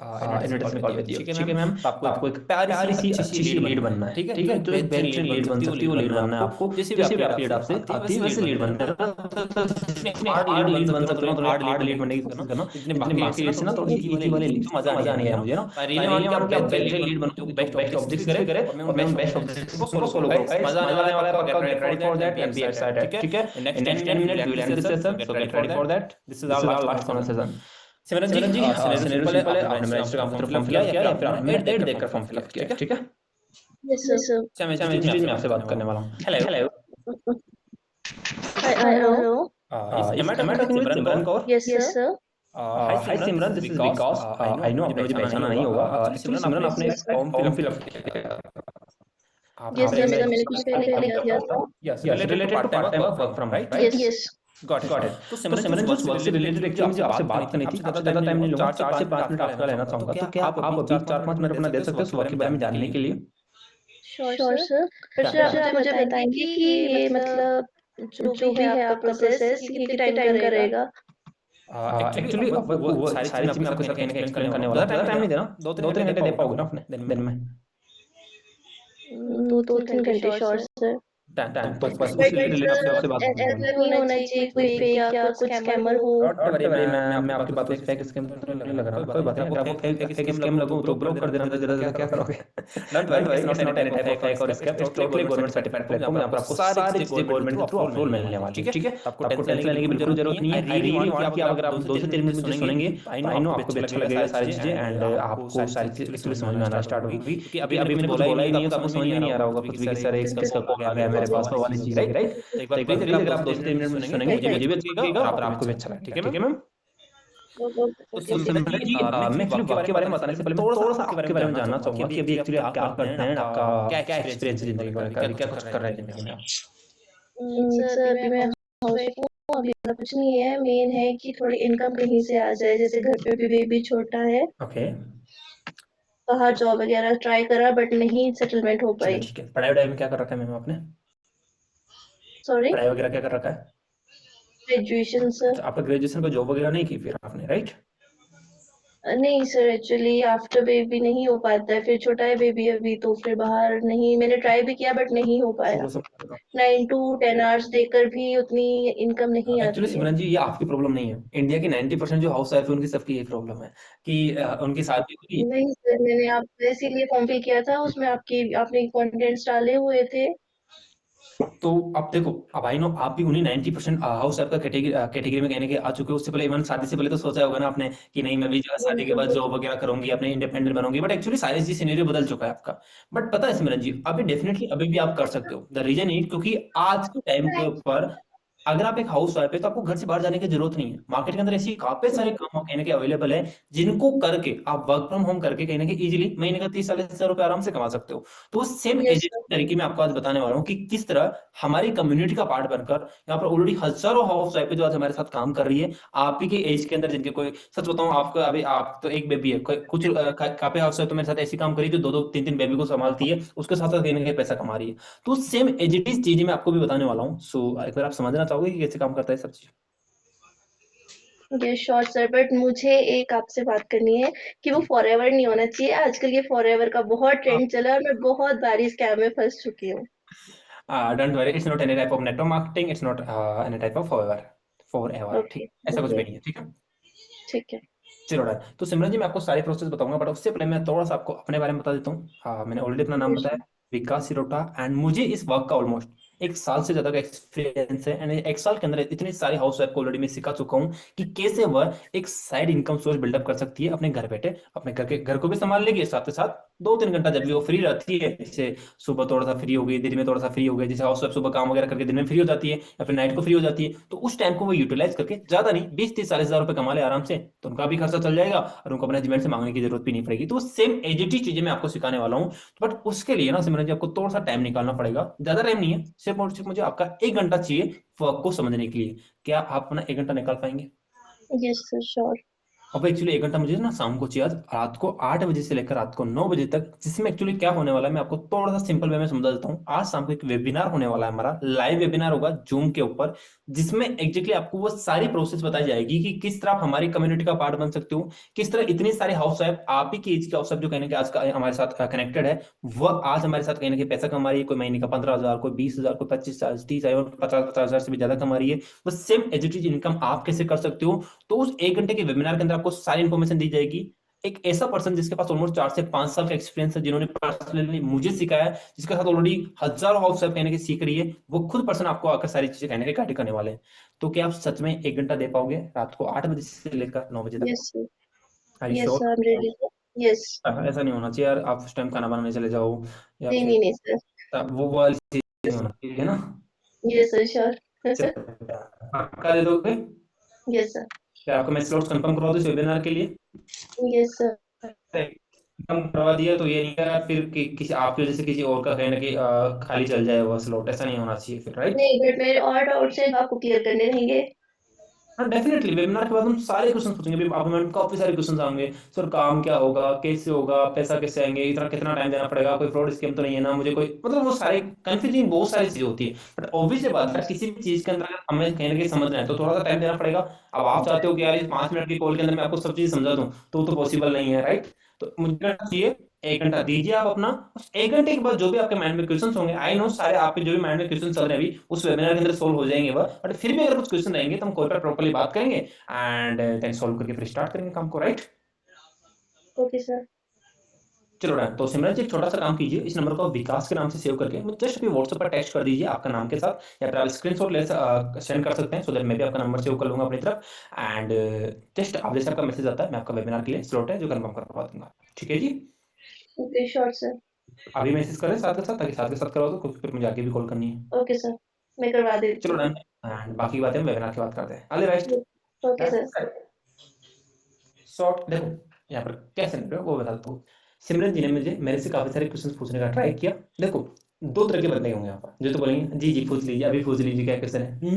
Invitation call पे दियो, ठीक है मैम। तो तो आपको एक प्यारी सी अच्छी सी लीड बनना है, ठीक है। जो एक बेहतरीन लीड बन सकती है वो लीड बनना है आपको। जैसे भी आपकी लीड आपसे आती है वैसे लीड बनना है। तो इतनी हार्ड लीड बन सकते हो ना, थोड़ी हार्ड लीड बनने की कोशिश करना। इतने बाकी लीड से ना थोड़ी इजी वाले लीड से मजा नहीं आया मुझे ना। तो आई रियली वांट कि आप बेहतरीन लीड बनो, जो बेस्ट ऑब्जेक्ट्स पे करे, और मैं उन बेस्ट ऑब्जेक्ट्स को फॉलो करो गाइस। मजा आने वाला है आपका, get ready for that and be excited, ठीक है। In next 10 minute we will end this session, so get ready for that. This is our last conversation. Simran ji, scenario से पहले आपने मेरा इंस्टाग्राम के थ्रू फॉर्म फिलअप किया या फिर आपने मेरा ऐड देखकर फॉर्म फिलअप किया, ठीक है। Yes, sir. yes sir अच्छा, मैं जिस चीज में आपसे बात करने वाला हूँ, hello. Hello. Am I talking with Simran Kaur? Yes, yes sir. sir hi Simran, this is Vikas. I know आपने मुझे पहचाना नहीं होगा। एक्चुअली सिमरन आपने एक फॉर्म फिलअप किया। Yes, आपने sir. मेरे मैंने कुछ पहले किया था. Yes, related to part time work from home, Yes. Right. Yes. Got it. तो सिमरन जो वर्क से रिलेटेड एक्चुअली मुझे आपसे बात करनी थी, आपसे ज़्यादा टाइम नहीं लूंगा, 4 से 5 मिनट आपका लेना चाहूंगा। तो क्या आप अभी 4-5 मिनट अपना दे सकते हो उस वर्क के बारे में जानने के लिए? Sure, sir. सर आप मुझे बताएंगे कि ये मतलब जो भी है आपका प्रोसेस ये कितने टाइम का रहेगा? एक्चुअली वो सारी चीज़ मैं आपको सर कहने का एक्सप्लेन करने वाला हूँ। ज़्यादा टाइम नहीं देना, 2-3 घंटे दे पाओगे ना अपने दिन में? 2-3 घंटे श्योर सर. टाइम तो बस उसी रिलेटेड आपसे बात करनी है। ऐसा नहीं होना चाहिए कोई फेक या कुछ स्कैमर हो. डोंट वरी, मैं आपकी बातों से फेक स्कैम नहीं लग रहा, कोई बात नहीं। अगर आपको फेक स्कैम लगूं तो ब्लॉक कर देना, तो जरा क्या करोगे? Don't worry, it's not any type of fake और scam, it's totally government certified platform जहां पर आपको सारी चीजें गवर्नमेंट के थ्रू अप्रूवल मिलने वाली है, ठीक है। तो आपको टेंशन लेने की बिल्कुल जरूरत नहीं है। आई रियली वांट कि आप अगर आप 2 से 3 मिनट मुझे सुनेंगे तो आई नो आपको भी अच्छा लगेगा सारी चीजें, एंड आपको सारी चीजें एक्चुअली समझ में आना स्टार्ट होगी। क्योंकि अभी मैंने कुछ बोला ही नहीं है तो आपको समझ में नहीं आ रहा होगा कुछ भी कि सर एक इसका कॉल आ गया मेरे पास, वो वाली चीज है, राइट। तो एक बार प्लीज अगर आप 2 से 3 मिनट मुझे सुनेंगे तो मुझे भी अच्छा लगेगा और आपको भी अच्छा लगेगा, ठीक है मैम। तो सिमरन जी, मैं एक्चुअली वर्क के बारे में बताने से पहले मैं थोड़ा सा आपके बारे में जानना चाहूंगा कि अभी एक्चुअली आप क्या करते हैं, आपका क्या एक्सपीरियंस है जिंदगी का, अभी क्या कुछ कर रहे हैं जिंदगी में आप? सर अभी मैं हाउसवाइफ हूँ. अभी ऐसा कुछ नहीं है. मेन है कि थोड़ी इनकम कहीं से आ जाए. जैसे घर पे भी बेबी छोटा है. ओके, बाहर जॉब वगैरह ट्राई करा बट नहीं सेटलमेंट हो चलिए पाई. ठीक है। पढ़ाई वढ़ाई में क्या कर रखा है मैम आपने? सॉरी. पढ़ाई वगैरह क्या कर रखा है? Graduation sir. अच्छा, आपका ग्रेजुएशन का जॉब वगैरह नहीं की फिर आपने, राइट? नहीं सर एक्चुअली आफ्टर बेबी नहीं हो पाता है. फिर छोटा है बेबी अभी तो फिर बाहर नहीं. मैंने ट्राई भी किया बट नहीं हो पाया. 9 to 10 आवर्स देकर भी उतनी इनकम नहीं एक्चुअली आती है. सिमरन जी, ये आपकी प्रॉब्लम नहीं है, इंडिया की 90% जो हाउस वाइफ है उनकी सबकी यही प्रॉब्लम है कि उनकी शादी हुई। नहीं सर मैंने आप इसीलिए फॉर्म फिल किया था. उसमें आपने कंटेंट्स डाले हुए थे. तो अब देखो, अब आई नो आप भी उन्हीं 90% हाउस वाइफ का कैटेगरी में कहने के आ चुके हो। उससे पहले इवन शादी से पहले तो सोचा होगा ना आपने कि नहीं मैं भी जो है शादी के बाद जॉब वगैरह करूंगी, अपने इंडिपेंडेंट बनूंगी। बट एक्चुअली सारी चीज सिनेरियो बदल चुका है आपका। बट पता है सिमरन जी, अभी डेफिनेटली अभी भी आप कर सकते हो। द रीजन इज क्योंकि आज के टाइम के ऊपर अगर आप एक हाउस वाइफ है तो आपको घर से बाहर जाने की जरूरत नहीं है। मार्केट के अंदर ऐसी काफी सारे काम कहने के अवेलेबल है जिनको करके आप वर्क फ्रॉम होम करके कहीं ना कहीं इजीली महीने का 30-40 हजार रुपए आराम से कमा सकते हो। तो सेम यस एजेंट तरीके में आपको आज बताने वाला हूँ कि किस तरह हमारी कम्युनिटी का पार्ट बनकर यहाँ पर ऑलरेडी हजारों हाउस वाइफ जो आज हमारे साथ काम कर रही है, आप ही के एज के अंदर, जिनके कोई सच बताऊं आपको अभी आप तो एक बेबी है, कुछ काफी हाउस वाइफ तो मेरे साथ ऐसी काम करी जो 2-2 3-3 बेबी को संभालती है, उसके साथ साथ कहीं ना कहीं पैसा कमा रही है। तो सेम एज इट इज चीजें मैं आपको भी बताने वाला हूँ। सो एक बार आप समझना चाहोगे कि कैसे काम करता है सब चीज? Yes sure sir. बट मुझे एक आपसे बात करनी है कि वो फॉरएवर नहीं होना चाहिए. आजकल ये फॉरएवर का बहुत ट्रेंड चला है और मैं बहुत बार इस स्कैम में फंस चुकी हूँ. Don't worry, it's not any type of network marketing, it's not any type of forever, ठीक, ओके. ऐसा कुछ भी ओके. नहीं है, ठीक है। ठीक है. चलो डन। तो सिमरन जी, मैं आपको सारी प्रोसेस बताऊंगा, बट उससे पहले मैं थोड़ा सा आपको अपने बारे में बता देता हूँ। मैंने ऑलरेडी अपना नाम बताया, विकास सिरोटा, एंड मुझे इस वर्क का ऑलमोस्ट 1 साल से ज्यादा का एक्सपीरियंस है। एंड 1 साल के अंदर इतनी सारी हाउस वाइफ को ऑलरेडी मैं सिखा चुका हूँ कि कैसे वह एक साइड इनकम सोर्स बिल्डअप कर सकती है अपने घर बैठे, अपने घर को भी संभाल लेगी, साथ के साथ 2-3 घंटा जब भी वो फ्री रहती है, जैसे सुबह थोड़ा सा फ्री हो गई, दिन में थोड़ा सा फ्री हो गई, जैसे हाउस वाइफ सुबह काम वगैरह करके दिन में फ्री हो जाती है या फिर नाइट को फ्री हो जाती है, तो उस टाइम को वो यूटिलाइज करके ज्यादा नहीं 20-30-40 हजार रुपए कमा ले आराम से, तो उनका भी खर्चा चल जाएगा और उनको अपने हस्बैंड से मांगने की जरूरत भी नहीं पड़ेगी। तो सेम एजिटिव चीजें मैं आपको सिखाने वाला हूँ। बट उसके लिए ना सिमरन जी, आपको थोड़ा सा टाइम निकालना पड़ेगा। ज्यादा टाइम नहीं है, सिर्फ और सिर्फ मुझे आपका 1 घंटा चाहिए वर्क को समझने के लिए। क्या आप अपना 1 घंटा निकाल पाएंगे? Yes sir sure. अब एक्चुअली 1 घंटा मुझे ना शाम को चाहिए, आज रात को 8 बजे से लेकर रात को 9 बजे तक, जिसमें एक्चुअली क्या होने वाला है मैं आपको थोड़ा सा सिंपल वे में समझा देता हूँ। आज शाम को एक वेबिनार होने वाला है, हमारा लाइव वेबिनार होगा जूम के ऊपर, जिसमें एग्जैक्टली आपको वो सारी प्रोसेस बताई जाएगी कि किस तरह आप हमारी कम्युनिटी का पार्ट बन सकते हो, किस तरह इतनी सारी हाउस वाइफ, आप ही की एज की हाउस वाइफ जो कहने के आज का हमारे साथ कनेक्टेड है, वह आज हमारे साथ कहीं ना कहीं पैसा कमा रही है, कोई महीने का 15,000, कोई 20,000, कोई 25,000, 30,000, 50,000 से भी ज्यादा कमा रही है, वो सेम एजुकेट इनकम आप कैसे कर सकते हो। तो उस 1 घंटे के वेबिनार के अंदर आपको सारी इन्फॉर्मेशन दी जाएगी। एक ऐसा पर्सन जिसके पास ऑलमोस्ट 4 से 5 साल का एक्सपीरियंस है, जिन्होंने पर्सनली मुझे सिखाया है, जिसके साथ ऑलरेडी हजारों हाउस वाइफ कहने की सीख रही है, वो खुद पर्सन आपको आकर सारी चीजें कहने के गाइड करने वाले हैं। तो क्या आप सच में 1 घंटा दे पाओगे रात को 8 बजे से लेकर 9 बजे तक? Yes sir. Are you yes sure? Sir, I am ready sir. Yes. ऐसा नहीं होना चाहिए यार, आप उस टाइम खाना बनाने चले जाओ या नहीं फिर नहीं नहीं सर। वो वाली चीज नहीं होना चाहिए ना। Yes sir, sure. चलो, पक्का दे दोगे? Yes sir. क्या आपको मैं स्लॉट्स कंफर्म करवा दूं इस वेबिनार के लिए? Yes sir. कम करवा दिया तो ये नहीं कहा फिर कि किसी आपकी वजह से किसी और का कहीं ना कहीं खाली चल जाए वो स्लॉट, ऐसा नहीं होना चाहिए फिर, राइट? नहीं, बट मेरे और डाउट्स हैं, आपको क्लियर करने रहेंगे। हाँ डेफिनेटली, वेबिनार के बाद हम सारे क्वेश्चन पूछेंगे, अभी आपको मैम काफी सारे क्वेश्चन आएंगे, सर काम क्या होगा, कैसे होगा, पैसा कैसे आएंगे, इतना कितना टाइम देना पड़ेगा, कोई फ्रॉड स्कीम तो नहीं है ना, मुझे कोई मतलब वो सारे कंफ्यूजिंग बहुत सारी चीजें होती है। बट ऑब्वियस बात है, किसी भी चीज के अंदर अगर हमें कहीं ना कहीं समझना है तो थोड़ा सा टाइम देना पड़ेगा। अब आप चाहते हो कि यार इस 5 मिनट की कॉल के अंदर मैं आपको सब चीज समझा दूं, तो पॉसिबल नहीं है, राइट? तो मुझे लगना चाहिए 1 घंटा दीजिए आप अपना। उस 1 घंटे के बाद जो भी आपके माइंड में क्वेश्चन होंगे, आई नो सारे आपके जो भी माइंड में क्वेश्चन चल रहे हैं अभी उस वेबिनार के अंदर सोल्व हो जाएंगे वह, बट फिर भी अगर कुछ क्वेश्चन रहेंगे तो हम कॉल पर प्रॉपर्ली बात करेंगे एंड देन सॉल्व करके फिर स्टार्ट करेंगे काम को, राइट? Okay sir. चलो डन। तो सिमरन जी एक छोटा सा काम कीजिए, इस नंबर को आप विकास के नाम से सेव करके मुझे जस्ट अभी व्हाट्सएप पर टेक्स्ट कर दीजिए आपका नाम के साथ, या फिर आप स्क्रीनशॉट ले सेंड कर सकते हैं, सो दैट मैं भी आपका नंबर सेव कर लूंगा अपनी तरफ। एंड जस्ट आप जैसे आपका मैसेज आता है, मैं आपका वेबिनार के लिए स्लॉट है जो कंफर्म करवा दूंगा, ठीक है जी? Okay, sure sir. अभी मैसेज करें साथ के साथ, ताकि साथ के साथ करवा दो, क्योंकि फिर मुझे आगे भी कॉल करनी है। ओके सर, मैं करवा देती चलो हूँ। डन। एंड बाकी की बातें हम वेबिनार की बात करते हैं, all the best. Okay sir. Short देखो, यहाँ पर क्या सिनेरियो वो बता देता हूँ। सिमरन जी ने मुझे मेरे से काफी सारे क्वेश्चंस पूछने का ट्राई किया। देखो, दो तरह के बंदे होंगे यहाँ पर, जो तो बोलेंगे जी जी पूछ लीजिए, अभी पूछ लीजिए क्या क्वेश्चन है, नहीं